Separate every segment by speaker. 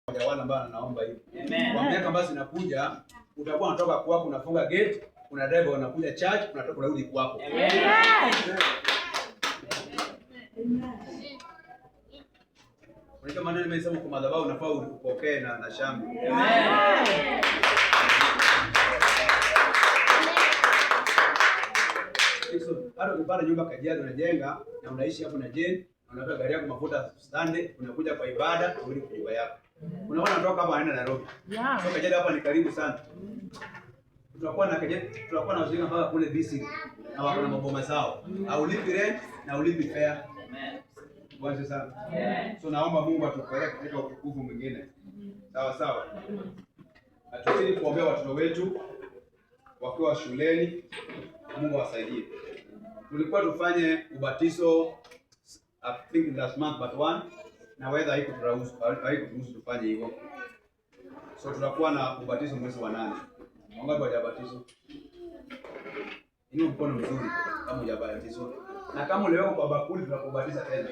Speaker 1: Wale ambao anaomba hivi. Kwa miaka ambayo zinakuja utakuwa unatoka kwako unafunga gate, kuna driver unakuja church, unatoka unarudi kwako. Amen. Unajua maana nimesema kwa madhabahu unafaa upokee na shangwe. Amen. Hata ukipata nyumba Kajiado unajenga na unaishi hapo na jeni, unaweka gari yako mafuta stande, unakuja kwa ibada, urudi kwa nyumba yako. Unaona natoka hapa anaenda Nairobi. Yeah. So Kajiado hapa ni karibu sana. Tutakuwa na Kajiado, tutakuwa na washirika mpaka kule BC na wako na maboma zao. Au lipi rent na ulipi fare. Amen. Bwana sana. Yeah. So naomba Mungu atupeleke katika utukufu mwingine. Sawa sawa. Atuzidi kuombea watoto wetu wakiwa shuleni. Mungu awasaidie. Tulikuwa tufanye ubatizo I think last month but one na weather haikuturuhusu tufanye hivyo. So tutakuwa na ubatizo mwezi wa 8. Wangapi wajabatizwa? Ni mkono mzuri kama hujabatizwa. Na kama uliweka kwa bakuli tunakubatiza tena.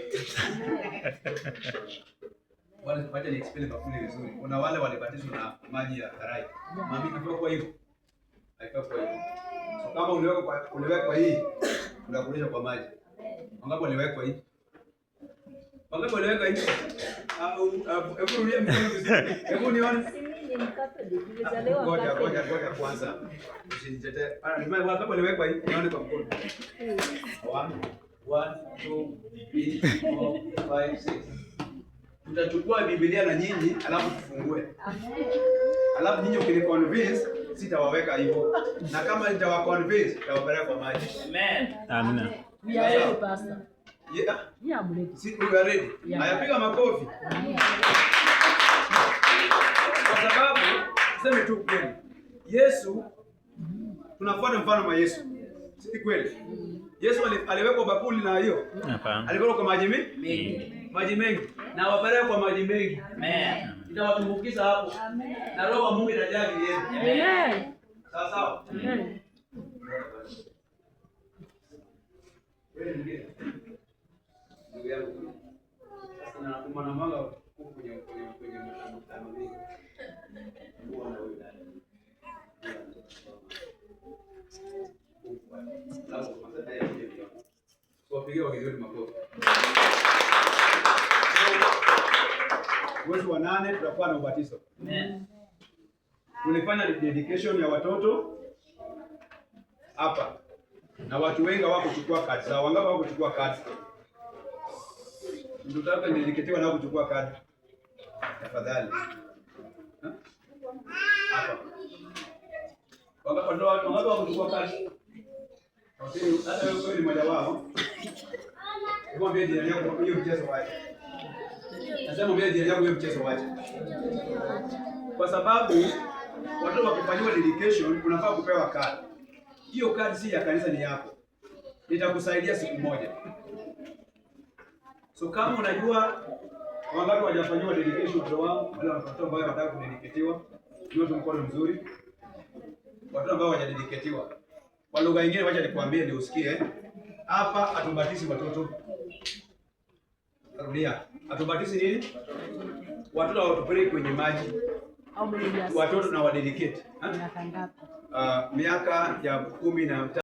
Speaker 1: Wale wacha ni explain bakuli vizuri. Kuna wale walibatizwa na maji ya karai. Mami ndio kwa hivyo. Haikuwa kwa hivyo. So kama uliweka hii unakulisha kwa maji. Wangapi waliweka hii? Wangapi waliweka hii? Hebu nione. Ngoja kwanza. Usinitetee. Wangapi waliweka hii? Nione kwa mkono. 1 2 3 4 5 6. Tutachukua Biblia na nyinyi alafu tufungue. Amen. Alafu nyinyi ukiniconvince sitawaweka hivyo. Na kama nitawaconvince nitawapeleka kwa maji. Amen.
Speaker 2: Amina.
Speaker 3: We are ready, Pastor.
Speaker 1: Yeah.
Speaker 3: Yeah, I'm ready.
Speaker 1: Si we are ready. Ayapiga makofi. Kwa sababu sema tu kweli. Yesu tunafuata mfano wa Yesu. Si kweli? Yesu aliwekwa bakuli na hiyo.
Speaker 2: Hapana.
Speaker 1: Aliwekwa kwa maji mengi. Maji mengi. Na wapeleka kwa maji mengi. Amen. Itawatumbukiza hapo. Amen. Na roho wa Mungu inajali yeye.
Speaker 3: Amen.
Speaker 1: Sawa sawa.
Speaker 3: Amen.
Speaker 1: Wewe ndiye. Ndugu yangu. Sasa na kumana manga kwenye mkutano mingi. Bwana wewe ndani. Wapigie wakizuri makofi. Mwezi wa 8 tutakuwa na ubatizo. Amen. Tulifanya dedication ya watoto hapa. Na watu wengi hawakuchukua kadi zao. Wangapi hawakuchukua kadi? Tutaka nidedicatiwa na kuchukua kadi. Tafadhali. Hapa. Wangapi hawakuchukua kadi? Hata wewe ni mmoja wao. Mwambie jirani yako hiyo mchezo wache. Nasema mwambie jirani yako hiyo mchezo wache. Kwa sababu watu wakifanywa dedication unafaa kupewa kadi. Hiyo kadi si ya kanisa, ni yako. Itakusaidia siku moja. So kama unajua wangapi hawajafanywa dedication watoto wangu, wale watoto ambao wanataka kudedicatiwa, ndio mkono mzuri. Watu ambao hawajadedicatiwa. Kwa lugha nyingine wacha nikwambie ndio usikie. Hapa atubatizi watoto. Rudia. Atubatizi nini? Watoto hawatupeleki kwenye maji. Watoto na wadedicate. Miaka ya 10 na